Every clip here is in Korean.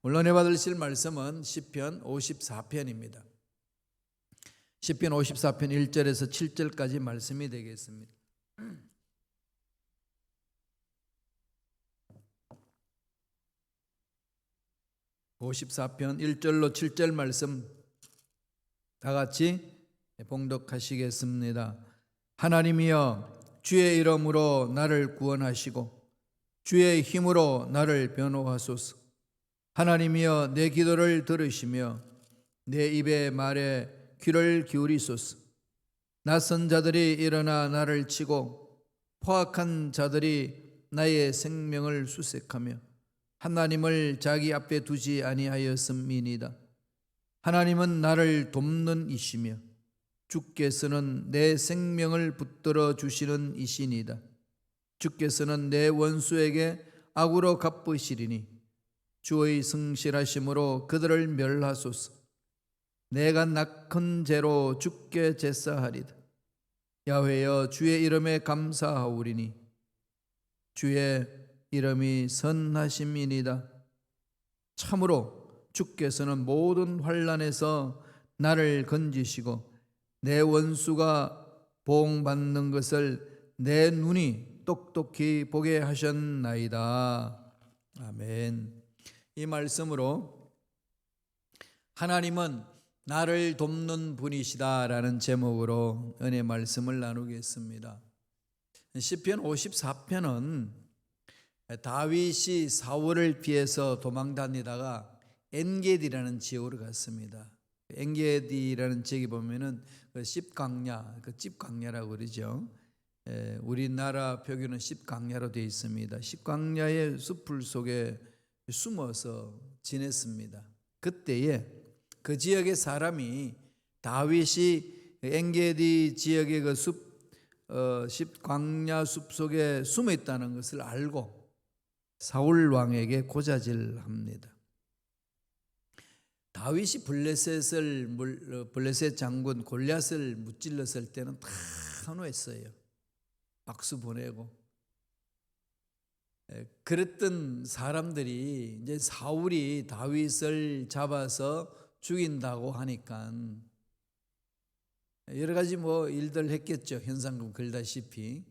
오늘 은혜 받으실 말씀은 시편 54편입니다. 시편 54편 1절에서 7절까지 말씀이 되겠습니다. (54편) 1절로 7절 말씀 다 같이 봉독하시겠습니다. 하나님이여, 주의 이름으로 나를 구원하시고 주의 힘으로 나를 변호하소서. 하나님이여, 내 기도를 들으시며 내 입의 말에 귀를 기울이소서. 낯선 자들이 일어나 나를 치고 포악한 자들이 나의 생명을 수색하며 하나님을 자기 앞에 두지 아니하였음이니이다. 하나님은 나를 돕는 이시며 주께서는 내 생명을 붙들어 주시는 이시니이다. 주께서는 내 원수에게 악으로 갚으시리니 주의 성실하심으로 그들을 멸하소서. 내가 낙헌 죄로 주께 제사하리다. 야훼여, 주의 이름에 감사하오리니 주의 이름이 선하심이니이다. 참으로 주께서는 모든 환난에서 나를 건지시고 내 원수가 보응받는 것을 내 눈이 똑똑히 보게 하셨나이다. 아멘. 이 말씀으로 하나님은 나를 돕는 분이시다라는 제목으로 은혜 말씀을 나누겠습니다. 시편 54편은 다윗이 사울을 피해서 도망다니다가 엔게디라는 지역으로 갔습니다. 엔게디라는 지역에 보면은 십강야, 집강야라고 그러죠. 우리나라 표기는 십강야로 되어 있습니다. 십강야의 숲풀 속에 숨어서 지냈습니다. 그때에 그 지역의 사람이 다윗이 엔게디 지역의 그 십광야 숲 속에 숨어 있다는 것을 알고 사울 왕에게 고자질합니다. 다윗이 블레셋 장군 골리앗을 무찔렀을 때는 다 환호했어요. 박수 보내고. 그랬던 사람들이 이제 사울이 다윗을 잡아서 죽인다고 하니까 여러 가지 일들 했겠죠. 현상금 걸다시피.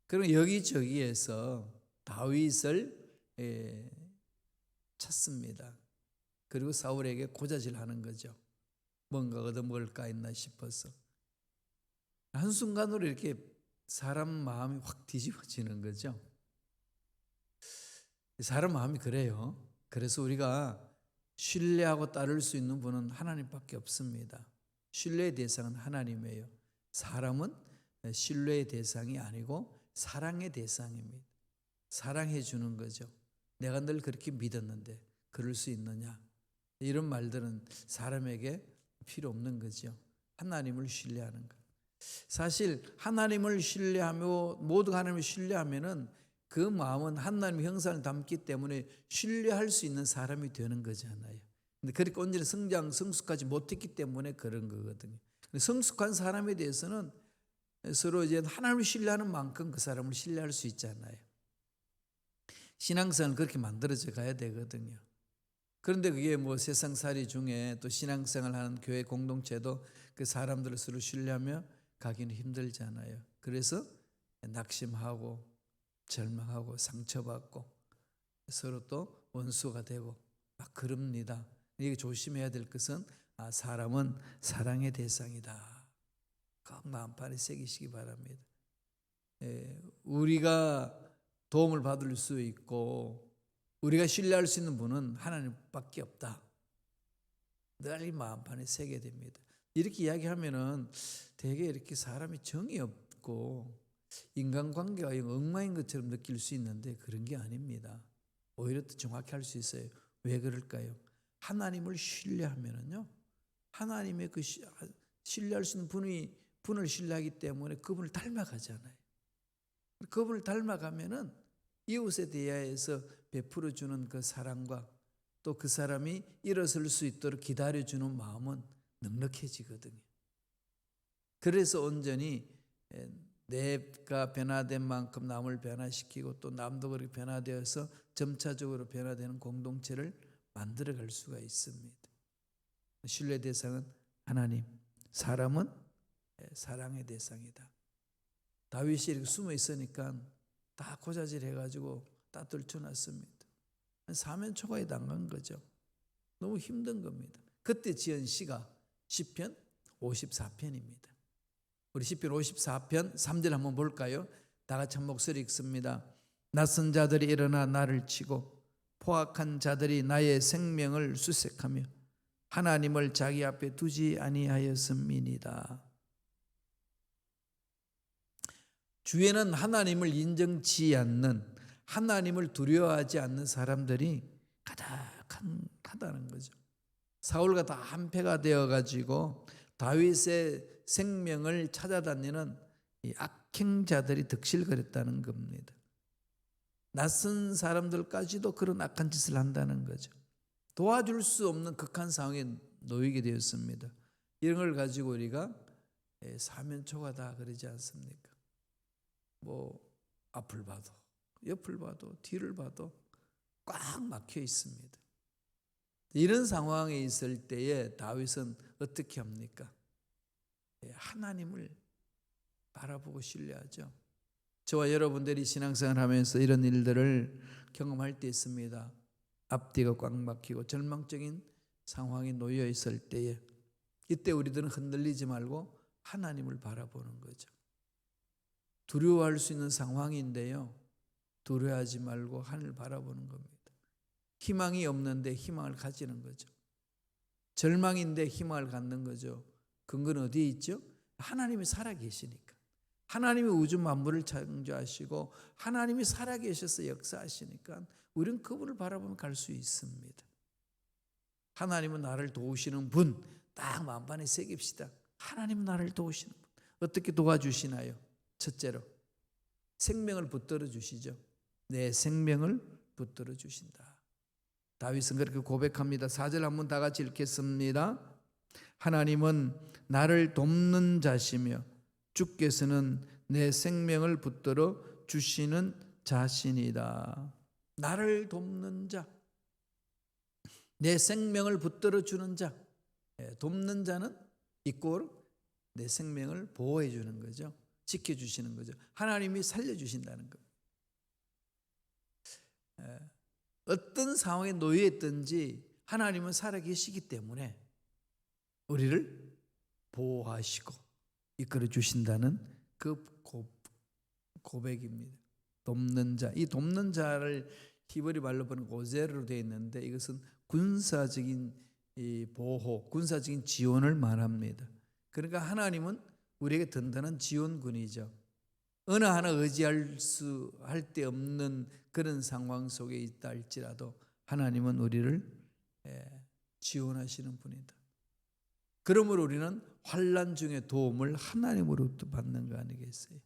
그럼 여기저기에서 다윗을 찾습니다. 그리고 사울에게 고자질하는 거죠. 뭔가 얻어먹을까 했나 싶어서. 한순간으로 이렇게 사람 마음이 확 뒤집어지는 거죠. 사람 마음이 그래요. 그래서 우리가 신뢰하고 따를 수 있는 분은 하나님밖에 없습니다. 신뢰의 대상은 하나님이에요. 사람은 신뢰의 대상이 아니고 사랑의 대상입니다. 사랑해 주는 거죠. 내가 늘 그렇게 믿었는데 그럴 수 있느냐? 이런 말들은 사람에게 필요 없는 거죠. 하나님을 신뢰하는 것. 사실 하나님을 신뢰하며 모두가 하나님을 신뢰하면은 그 마음은 하나님의 형상을 담기 때문에 신뢰할 수 있는 사람이 되는 거잖아요. 근데 그렇게 온전히 성숙하지 못했기 때문에 그런 거거든요. 성숙한 사람에 대해서는 서로 이제 하나님을 신뢰하는 만큼 그 사람을 신뢰할 수 있잖아요. 신앙생활은 그렇게 만들어져 가야 되거든요. 그런데 그게 세상살이 중에 또 신앙생활 하는 교회 공동체도 그 사람들을 서로 신뢰하며 가기는 힘들잖아요. 그래서 낙심하고 절망하고 상처받고 서로 또 원수가 되고 막 그럽니다. 이게 조심해야 될 것은 사람은 사랑의 대상이다. 꼭 마음판에 새기시기 바랍니다. 우리가 도움을 받을 수 있고 우리가 신뢰할 수 있는 분은 하나님밖에 없다. 늘 마음판에 새게 됩니다. 이렇게 이야기하면은 되게 이렇게 사람이 정이 없고 인간관계가 엉망인 것처럼 느낄 수 있는데 그런 게 아닙니다. 오히려 더 정확히 할 수 있어요. 왜 그럴까요? 하나님을 신뢰하면은요, 하나님의 그 신뢰할 수 있는 분을 신뢰하기 때문에 그분을 닮아가잖아요. 그분을 닮아가면은 이웃에 대하여서 베풀어주는 그 사랑과 또 그 사람이 일어설 수 있도록 기다려주는 마음은 넉넉해지거든요. 그래서 온전히 내가 변화된 만큼 남을 변화시키고 또 남도 그렇게 변화되어서 점차적으로 변화되는 공동체를 만들어갈 수가 있습니다. 신뢰의 대상은 하나님, 사람은 사랑의 대상이다. 다윗이 이렇게 숨어 있으니까 다 고자질 해가지고 다 들춰놨습니다. 사면초가에 당한 거죠. 너무 힘든 겁니다. 그때 지은 시가 시편 54편입니다. 우리 시편 54편 3절 한번 볼까요? 다 같이 한 목소리 읽습니다. 낯선 자들이 일어나 나를 치고 포악한 자들이 나의 생명을 수색하며 하나님을 자기 앞에 두지 아니하였음이니이다. 주위에는 하나님을 인정치 않는, 하나님을 두려워하지 않는 사람들이 가득하다는 거죠. 사울과 다 한패가 되어가지고 다윗의 생명을 찾아다니는 이 악행자들이 득실거렸다는 겁니다. 낯선 사람들까지도 그런 악한 짓을 한다는 거죠. 도와줄 수 없는 극한 상황에 놓이게 되었습니다. 이런 걸 가지고 우리가 사면초가다 그러지 않습니까? 뭐 앞을 봐도 옆을 봐도 뒤를 봐도 꽉 막혀 있습니다. 이런 상황에 있을 때에 다윗은 어떻게 합니까? 하나님을 바라보고 신뢰하죠. 저와 여러분들이 신앙생활 하면서 이런 일들을 경험할 때 있습니다. 앞뒤가 꽉 막히고 절망적인 상황에 놓여 있을 때에 이때 우리들은 흔들리지 말고 하나님을 바라보는 거죠. 두려워할 수 있는 상황인데요, 두려워하지 말고 하늘을 바라보는 겁니다. 희망이 없는데 희망을 가지는 거죠. 절망인데 희망을 갖는 거죠. 근거는 어디에 있죠? 하나님이 살아계시니까. 하나님이 우주 만물을 창조하시고 하나님이 살아계셔서 역사하시니까 우리는 그분을 바라보면 갈 수 있습니다. 하나님은 나를 도우시는 분, 딱 만반에 새깁시다. 하나님은 나를 도우시는 분. 어떻게 도와주시나요? 첫째로 생명을 붙들어 주시죠. 내 생명을 붙들어 주신다. 다윗은 그렇게 고백합니다. 4절 한번 다 같이 읽겠습니다. 하나님은 나를 돕는 자시며 주께서는 내 생명을 붙들어 주시는 자신이다. 나를 돕는 자, 내 생명을 붙들어 주는 자. 돕는 자는 이꼴 내 생명을 보호해 주는 거죠. 지켜주시는 거죠. 하나님이 살려주신다는 겁니다. 어떤 상황에 놓여 있든지 하나님은 살아계시기 때문에 우리를 보호하시고 이끌어 주신다는 그 고백입니다. 돕는 자, 이 돕는 자를 히브리 말로 보는 고제르로 되어 있는데 이것은 군사적인 보호, 군사적인 지원을 말합니다. 그러니까 하나님은 우리에게 든든한 지원군이죠. 어느 하나 의지할 데 없는 그런 상황 속에 있다 할지라도 하나님은 우리를 지원하시는 분이다. 그러므로 우리는 환난 중에 도움을 하나님으로부터 받는 거 아니겠어요?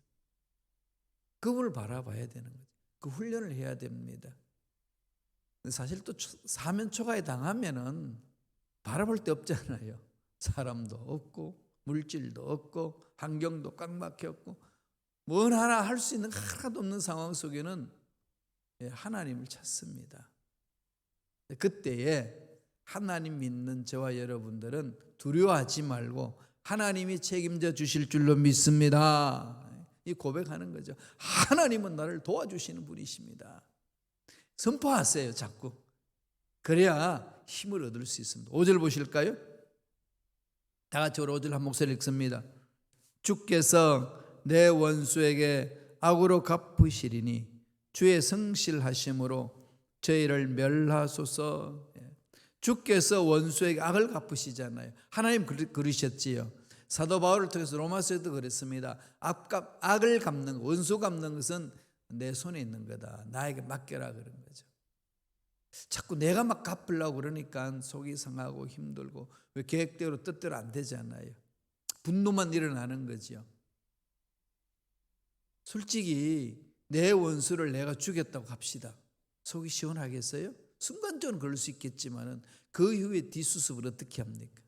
그분을 바라봐야 되는 거죠. 그 훈련을 해야 됩니다. 사실 또 사면초가에 당하면은 바라볼 데 없잖아요. 사람도 없고 물질도 없고 환경도 꽉 막혔고 뭘 하나 할 수 있는 하나도 없는 상황 속에는 하나님을 찾습니다. 그때에 하나님 믿는 저와 여러분들은 두려워하지 말고 하나님이 책임져 주실 줄로 믿습니다. 이 고백하는 거죠. 하나님은 나를 도와주시는 분이십니다. 선포하세요. 자꾸. 그래야 힘을 얻을 수 있습니다. 5절 보실까요? 다 같이 5절 한 목소리 읽습니다. 주께서 내 원수에게 악으로 갚으시리니 주의 성실하심으로 저희를 멸하소서. 주께서 원수에게 악을 갚으시잖아요. 하나님 그러셨지요. 사도 바울을 통해서 로마서에도 그랬습니다. 악을 갚는 것, 원수 갚는 것은 내 손에 있는 거다. 나에게 맡겨라 그런 거죠. 자꾸 내가 막 갚으려고 그러니까 속이 상하고 힘들고 왜 계획대로 뜻대로 안 되잖아요. 분노만 일어나는 거죠. 솔직히 내 원수를 내가 죽였다고 합시다. 속이 시원하겠어요? 순간적으로 그럴 수 있겠지만 그 이후에 뒷수습을 어떻게 합니까?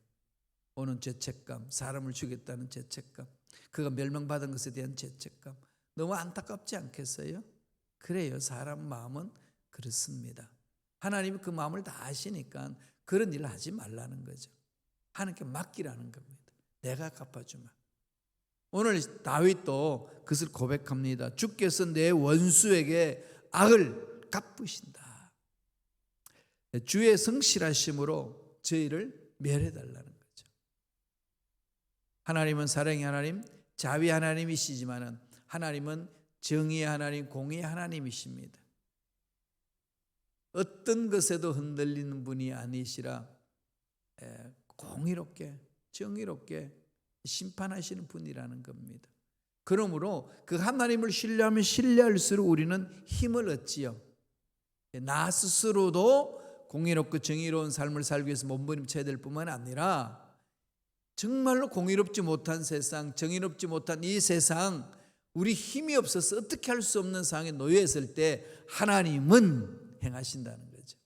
오는 죄책감, 사람을 죽였다는 죄책감, 그가 멸망받은 것에 대한 죄책감, 너무 안타깝지 않겠어요? 그래요. 사람 마음은 그렇습니다. 하나님이 그 마음을 다 아시니까 그런 일을 하지 말라는 거죠. 하나님께 맡기라는 겁니다. 내가 갚아주마. 오늘 다윗도 그것을 고백합니다. 주께서 내 원수에게 악을 갚으신다. 주의 성실하심으로 저희를 멸해달라는 거죠. 하나님은 사랑의 하나님, 자비 하나님이시지만 하나님은 정의의 하나님, 공의의 하나님이십니다. 어떤 것에도 흔들리는 분이 아니시라 공의롭게 정의롭게 심판하시는 분이라는 겁니다. 그러므로 그 하나님을 신뢰하면 신뢰할수록 우리는 힘을 얻지요. 나 스스로도 공의롭고 정의로운 삶을 살기 위해서 몸부림쳐야 될 뿐만 아니라 정말로 공의롭지 못한 세상, 정의롭지 못한 이 세상, 우리 힘이 없어서 어떻게 할 수 없는 상황에 놓여 있을 때 하나님은 행하신다는 거죠.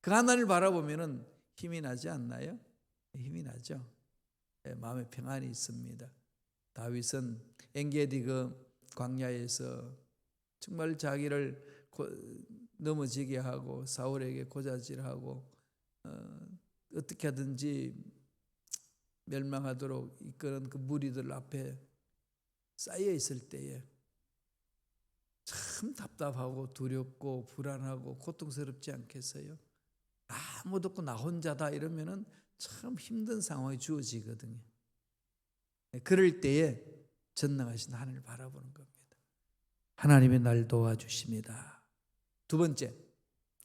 그 하나님을 바라보면 힘이 나지 않나요? 힘이 나죠. 마음에 평안이 있습니다. 다윗은 엔게디 그 광야에서 정말 자기를 넘어지게 하고 사울에게 고자질하고 어떻게 하든지 멸망하도록 이끄는 그 무리들 앞에 쌓여 있을 때에 참 답답하고 두렵고 불안하고 고통스럽지 않겠어요? 아무도 없고 나 혼자다 이러면은 참 힘든 상황이 주어지거든요. 그럴 때에 전능하신 하나님을 바라보는 겁니다. 하나님이 날 도와주십니다. 두 번째,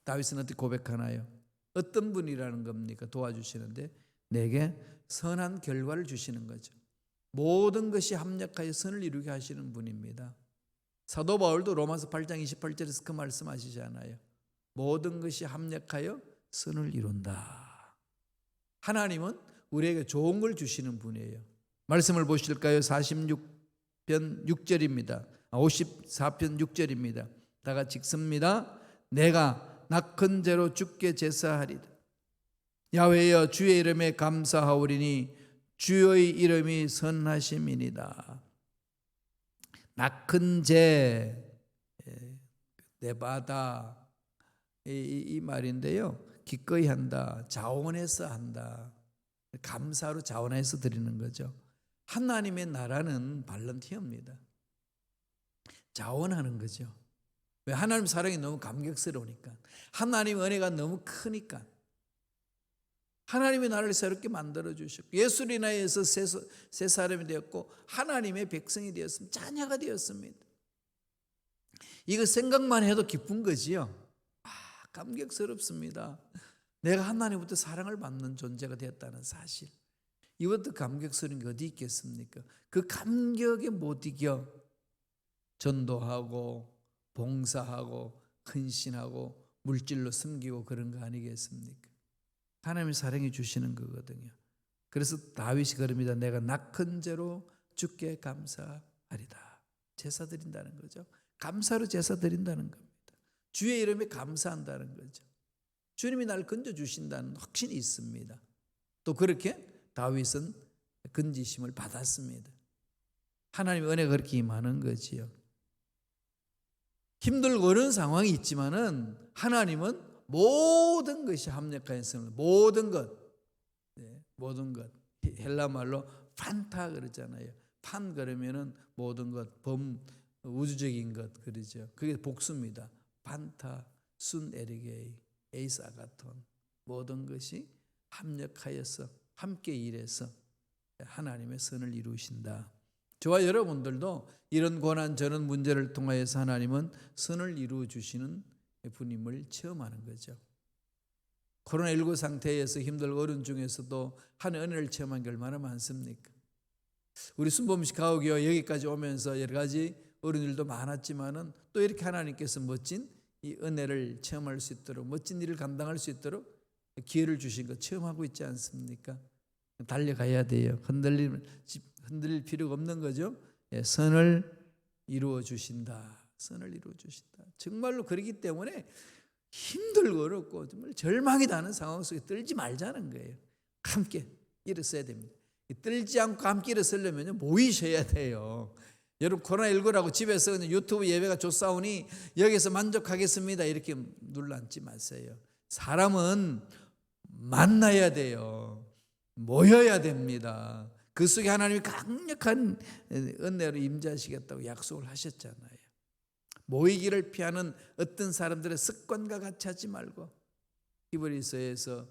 다윗은 어떻게 고백하나요? 어떤 분이라는 겁니까? 도와주시는데 내게 선한 결과를 주시는 거죠. 모든 것이 합력하여 선을 이루게 하시는 분입니다. 사도 바울도 로마서 8장 28절에서 그 말씀하시잖아요. 모든 것이 합력하여 선을 이룬다. 하나님은 우리에게 좋은 걸 주시는 분이에요. 말씀을 보실까요? 46편 6절입니다. 54편 6절입니다. 다 같이 읽습니다. 내가 낙헌 죄로 주께 제사하리다. 야훼여 주의 이름에 감사하오리니 주의 이름이 선하심이니이다. 낙헌 죄, 내바다 이 말인데요. 기꺼이 한다, 자원해서 한다, 감사로 자원해서 드리는 거죠. 하나님의 나라는 발런티어입니다. 자원하는 거죠. 왜? 하나님 사랑이 너무 감격스러우니까, 하나님 은혜가 너무 크니까. 하나님이 나를 새롭게 만들어 주셨고 예수로 인하여서 새 사람이 되었고 하나님의 백성이 되었습니다. 자녀가 되었습니다. 이거 생각만 해도 기쁜 거지요. 감격스럽습니다. 내가 하나님부터 사랑을 받는 존재가 되었다는 사실. 이것도 감격스러운 게 어디 있겠습니까? 그 감격에 못 이겨 전도하고 봉사하고 헌신하고 물질로 섬기고 그런 거 아니겠습니까? 하나님이 사랑해 주시는 거거든요. 그래서 다윗이 그럽니다. 내가 낙헌 죄로 주께 감사하리다. 제사 드린다는 거죠. 감사로 제사 드린다는 겁니다. 주의 이름에 감사한다는 거죠. 주님이 나를 건져주신다는 확신이 있습니다. 또 그렇게 다윗은 건지심을 받았습니다. 하나님의 은혜가 그렇게 임하는 거지요. 힘들고 어려운 상황이 있지만은 하나님은 모든 것이 합력하였습니다. 모든 것, 모든 것. 헬라 말로 판타 그러잖아요. 판 그러면은 모든 것, 우주적인 것 그러죠. 그게 복수입니다. 판타, 순 에리게이, 에이스 아가톤, 모든 것이 합력하여서 함께 일해서 하나님의 선을 이루신다. 저와 여러분들도 이런 고난 저런 문제를 통하여서 하나님은 선을 이루어 주시는 분임을 체험하는 거죠. 코로나19 상태에서 힘들고 어려운 중에서도 하나님의 은혜를 체험한 게 얼마나 많습니까? 우리 순복음식 가옥이요 여기까지 오면서 여러 가지 어려운 일도 많았지만은 또 이렇게 하나님께서 멋진 이 은혜를 체험할 수 있도록 멋진 일을 감당할 수 있도록 기회를 주신 거 체험하고 있지 않습니까? 달려가야 돼요. 흔들릴 필요가 없는 거죠. 선을 이루어 주신다. 선을 이루어 주신다. 정말로 그렇기 때문에 힘들고 어렵고 정말 절망이 나는 상황 속에 떨지 말자는 거예요. 함께 일어서야 됩니다. 떨지 않고 함께 일어서려면 모이셔야 돼요. 여러분 코로나19라고 집에서 그냥 유튜브 예배가 좋사오니 여기서 만족하겠습니다 이렇게 눌러앉지 마세요. 사람은 만나야 돼요. 모여야 됩니다. 그 속에 하나님이 강력한 은혜로 임재하시겠다고 약속을 하셨잖아요. 모이기를 피하는 어떤 사람들의 습관과 같이 하지 말고, 히브리서에서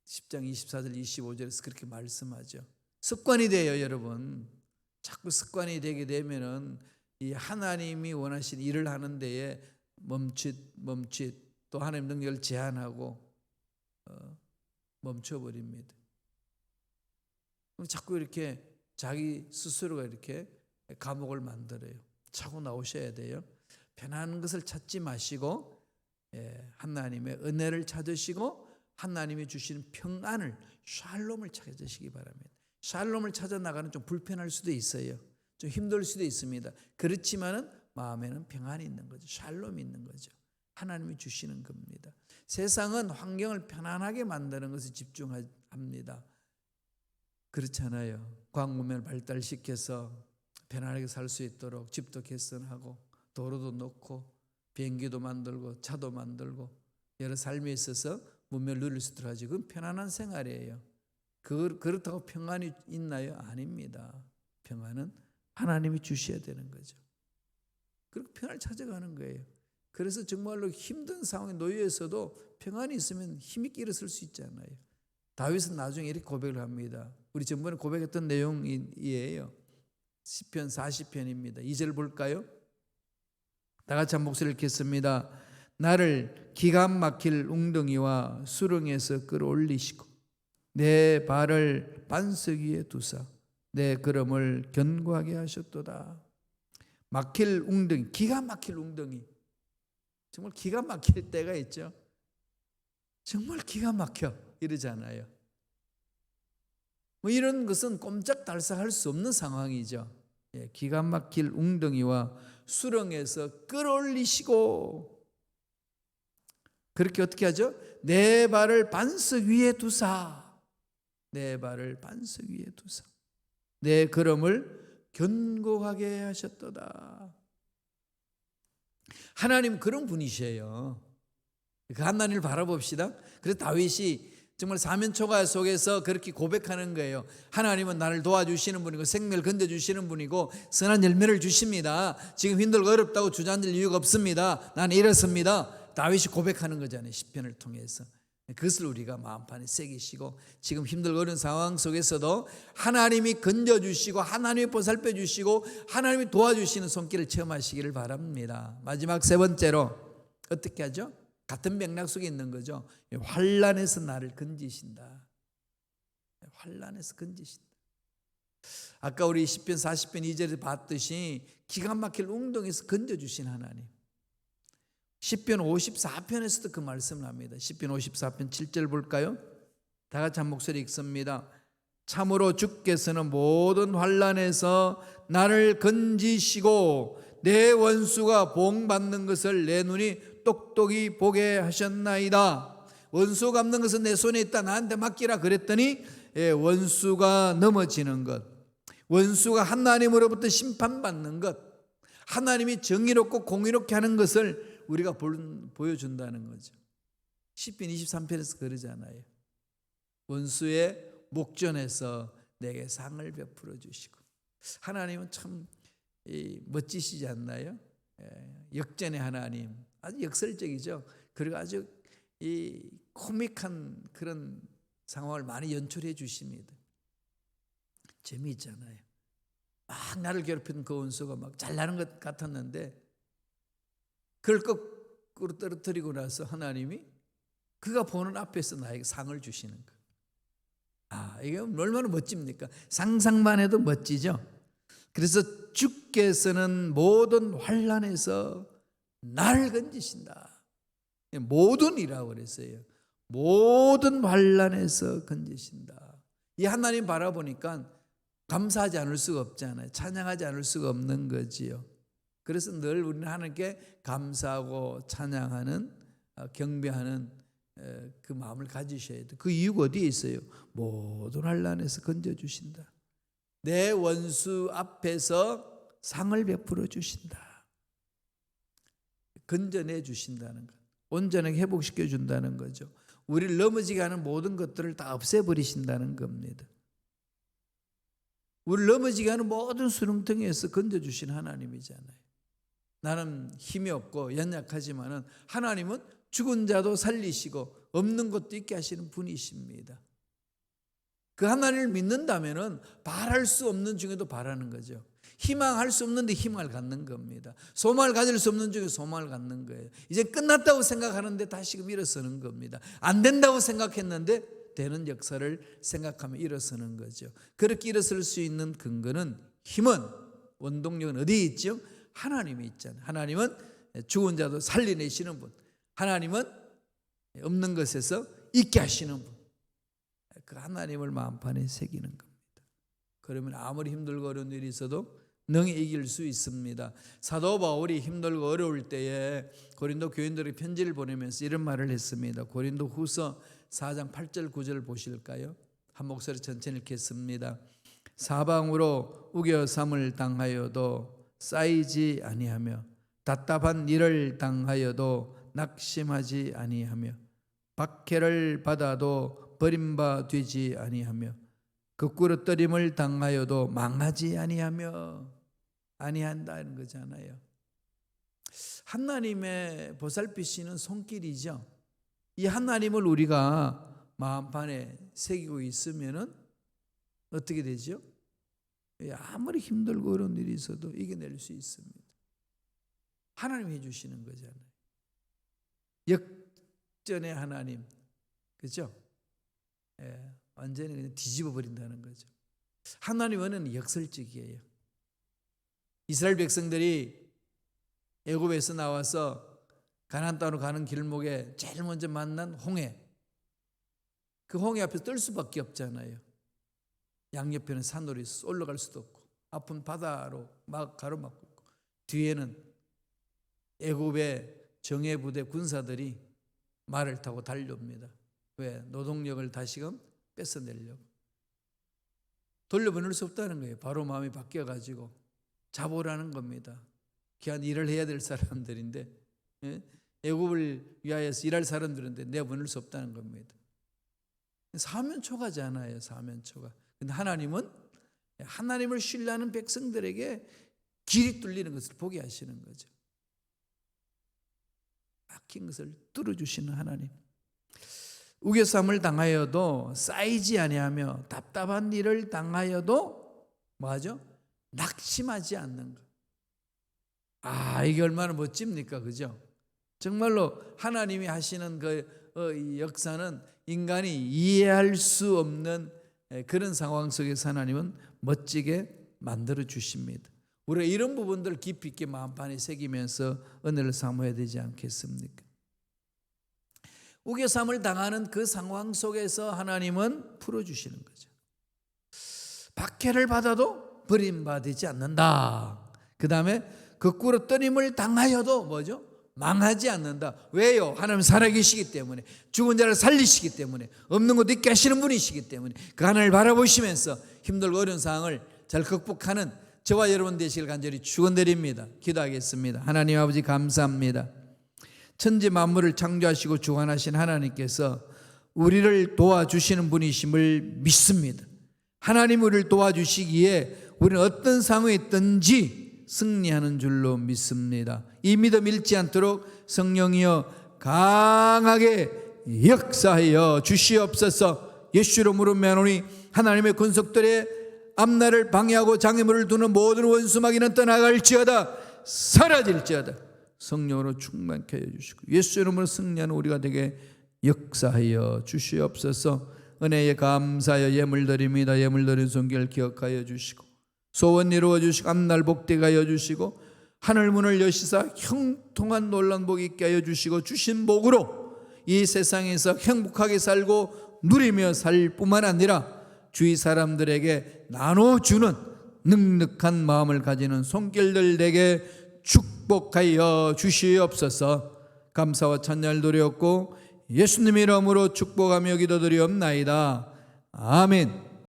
10장 24절 25절에서 그렇게 말씀하죠. 습관이 돼요, 여러분. 자꾸 습관이 되게 되면은 이 하나님이 원하신 일을 하는 데에 멈칫 또 하나님 능력을 제한하고 멈춰버립니다. 그럼 자꾸 이렇게 자기 스스로가 이렇게 감옥을 만들어요. 차고 나오셔야 돼요. 편안한 것을 찾지 마시고 하나님의 은혜를 찾으시고 하나님이 주시는 평안을, 샬롬을 찾으시기 바랍니다. 샬롬을 찾아 나가는 좀 불편할 수도 있어요. 좀 힘들 수도 있습니다. 그렇지만은 마음에는 평안이 있는 거죠. 샬롬이 있는 거죠. 하나님이 주시는 겁니다. 세상은 환경을 편안하게 만드는 것에 집중합니다. 그렇잖아요. 광문을 발달시켜서 편안하게 살 수 있도록 집도 개선하고 도로도 놓고 비행기도 만들고 차도 만들고 여러 삶에 있어서 문명을 누릴 수 있도록 하지. 그건 편안한 생활이에요. 그렇다고 평안이 있나요? 아닙니다. 평안은 하나님이 주셔야 되는 거죠. 그렇게 평안을 찾아가는 거예요. 그래서 정말로 힘든 상황에 놓여있어도 평안이 있으면 힘있게 일어설 수 있잖아요. 다윗은 나중에 이렇게 고백을 합니다. 우리 전번에 고백했던 내용이에요. 시편 40편입니다. 2절 볼까요? 다 같이 한 목소리를 읽겠습니다. 나를 기가 막힐 웅덩이와 수렁에서 끌어올리시고 내 발을 반석 위에 두사 내 걸음을 견고하게 하셨도다. 막힐 웅덩이, 기가 막힐 웅덩이. 정말 기가 막힐 때가 있죠. 정말 기가 막혀 이러잖아요. 뭐 이런 것은 꼼짝달싹할 수 없는 상황이죠. 기가 막힐 웅덩이와 수렁에서 끌어올리시고, 그렇게 어떻게 하죠? 내 발을 반석 위에 두사, 내 발을 반석 위에 두사 내 걸음을 견고하게 하셨도다. 하나님 그런 분이셔요. 그 하나님을 바라봅시다. 그래서 다윗이 정말 사면초가 속에서 그렇게 고백하는 거예요. 하나님은 나를 도와주시는 분이고 생명을 건져주시는 분이고 선한 열매를 주십니다. 지금 힘들고 어렵다고 주저앉을 이유가 없습니다. 나는 이렇습니다. 다윗이 고백하는 거잖아요. 시편을 통해서. 그것을 우리가 마음판에 새기시고 지금 힘들고 어려운 상황 속에서도 하나님이 건져주시고 하나님이 보살펴 주시고 하나님이 도와주시는 손길을 체험하시기를 바랍니다. 마지막 세 번째로 어떻게 하죠? 같은 맥락 속에 있는 거죠. 환난에서 나를 건지신다. 환난에서 건지신다. 아까 우리 시편 40편 2절에 봤듯이 기가 막힐 웅덩이에서 건져주신 하나님. 시편 54편에서도 그 말씀을 합니다. 시편 54편 7절 볼까요? 다 같이 한 목소리 읽습니다. 참으로 주께서는 모든 환난에서 나를 건지시고 내 원수가 봉받는 것을 내 눈이 똑똑히 보게 하셨나이다. 원수 갚는 것은 내 손에 있다. 나한테 맡기라 그랬더니 원수가 넘어지는 것, 원수가 하나님으로부터 심판받는 것, 하나님이 정의롭고 공의롭게 하는 것을 우리가 보여준다는 거죠. 시편 23편에서 그러잖아요. 원수의 목전에서 내게 상을 베풀어 주시고. 하나님은 참 멋지시지 않나요? 역전의 하나님, 아주 역설적이죠. 그리고 아주 코믹한 그런 상황을 많이 연출해 주십니다. 재미있잖아요. 막 나를 괴롭히는 그 원수가 막 잘나는 것 같았는데 그걸 거꾸로 떨어뜨리고 나서 하나님이 그가 보는 앞에서 나에게 상을 주시는 거. 이게 얼마나 멋집니까? 상상만 해도 멋지죠. 그래서 주께서는 모든 환난에서 나를 건지신다. 모든이라고 그랬어요. 모든 환난에서 건지신다. 이 하나님 바라보니까 감사하지 않을 수가 없잖아요. 찬양하지 않을 수가 없는 거지요. 그래서 늘 우리는 하나님께 감사하고 찬양하는, 경배하는 그 마음을 가지셔야 돼요. 그 이유가 어디에 있어요? 모든 환난에서 건져주신다. 내 원수 앞에서 상을 베풀어 주신다. 건져내 주신다는 것, 온전하게 회복시켜 준다는 거죠. 우리를 넘어지게 하는 모든 것들을 다 없애버리신다는 겁니다. 우리를 넘어지게 하는 모든 수렁텅이에서 건져주신 하나님이잖아요. 나는 힘이 없고 연약하지만은 하나님은 죽은 자도 살리시고 없는 것도 있게 하시는 분이십니다. 그 하나님을 믿는다면은 바랄 수 없는 중에도 바라는 거죠. 희망할 수 없는데 희망을 갖는 겁니다. 소망을 가질 수 없는 중에 소망을 갖는 거예요. 이제 끝났다고 생각하는데 다시금 일어서는 겁니다. 안 된다고 생각했는데 되는 역사를 생각하며 일어서는 거죠. 그렇게 일어설 수 있는 근거는, 힘은, 원동력은 어디에 있죠? 하나님이 있잖아요. 하나님은 죽은 자도 살려내시는 분, 하나님은 없는 것에서 있게 하시는 분, 그 하나님을 마음판에 새기는 겁니다. 그러면 아무리 힘들고 어려운 일이 있어도 능히 이길 수 있습니다. 사도 바울이 힘들고 어려울 때에 고린도 교인들에게 편지를 보내면서 이런 말을 했습니다. 고린도 후서 4장 8절 9절 보실까요? 한 목소리 천천히 읽겠습니다. 사방으로 우겨삼을 당하여도 쌓이지 아니하며 답답한 일을 당하여도 낙심하지 아니하며 박해를 받아도 버림받지 아니하며 거꾸로 떨림을 당하여도 망하지 아니한다는 거잖아요. 하나님의 보살피시는 손길이죠. 이 하나님을 우리가 마음판에 새기고 있으면은 어떻게 되죠? 아무리 힘들고 어려운 일이 있어도 이겨낼 수 있습니다. 하나님이 해주시는 거잖아요. 역전의 하나님, 그렇죠? 완전히 그냥 뒤집어 버린다는 거죠. 하나님은 역설적이에요. 이스라엘 백성들이 애굽에서 나와서 가나안 땅으로 가는 길목에 제일 먼저 만난 홍해, 그 홍해 앞에서 뜰 수밖에 없잖아요. 양옆에는 산으로 있어 올라갈 수도 없고 앞은 바다로 막 가로막고 있고 뒤에는 애굽의 정예부대 군사들이 말을 타고 달려옵니다. 왜? 노동력을 다시금 뺏어내려고. 돌려보낼 수 없다는 거예요. 바로 마음이 바뀌어가지고 잡으라는 겁니다. 귀한 일을 해야 될 사람들인데, 애굽을 위하여서 일할 사람들인데 내보낼 수 없다는 겁니다. 사면초가잖아요. 사면초가. 근데 하나님은 하나님을 신뢰하는 백성들에게 길이 뚫리는 것을 보게 하시는 거죠. 막힌 것을 뚫어주시는 하나님. 우겨쌈을 당하여도 쌓이지 아니하며 답답한 일을 당하여도 뭐하죠? 낙심하지 않는 것. 이게 얼마나 멋집니까? 그죠? 정말로 하나님이 하시는 그 역사는 인간이 이해할 수 없는 그런 상황 속에서 하나님은 멋지게 만들어 주십니다. 우리가 이런 부분들을 깊이 있게 마음판에 새기면서 은혜를 사모해야 되지 않겠습니까? 우겨쌈을 당하는 그 상황 속에서 하나님은 풀어주시는 거죠. 박해를 받아도 버림받지 않는다. 그 다음에 거꾸로 떠림을 당하여도 뭐죠? 망하지 않는다. 왜요? 하나님 살아계시기 때문에, 죽은 자를 살리시기 때문에, 없는 것도 있게 하시는 분이시기 때문에 그 하나님을 바라보시면서 힘들고 어려운 상황을 잘 극복하는 저와 여러분 되시길 간절히 축원드립니다. 기도하겠습니다. 하나님 아버지 감사합니다. 천지 만물을 창조하시고 주관하신 하나님께서 우리를 도와주시는 분이심을 믿습니다. 하나님 우리를 도와주시기에 우리는 어떤 상황에 있든지 승리하는 줄로 믿습니다. 이 믿음 잃지 않도록 성령이여 강하게 역사하여 주시옵소서. 예수 이름으로 명하노니 하나님의 권속들의 앞날을 방해하고 장애물을 두는 모든 원수마귀는 떠나갈지어다, 사라질지어다. 성령으로 충만케 하여 주시고 예수 이름으로 승리하는 우리가 되게 역사하여 주시옵소서. 은혜에 감사하여 예물 드립니다. 예물 드린 손길 기억하여 주시고 소원 이루어 주시고 앞날 복되게 하여 주시고 하늘문을 여시사 형통한 놀란 복 있게 하여 주시고 주신 복으로 이 세상에서 행복하게 살고 누리며 살 뿐만 아니라 주위 사람들에게 나눠주는 넉넉한 마음을 가지는 손길들 되게 축복하여 주시옵소서. 감사와 찬양을 드렸고 예수님 이름으로 축복하며 기도드리옵나이다. 아멘.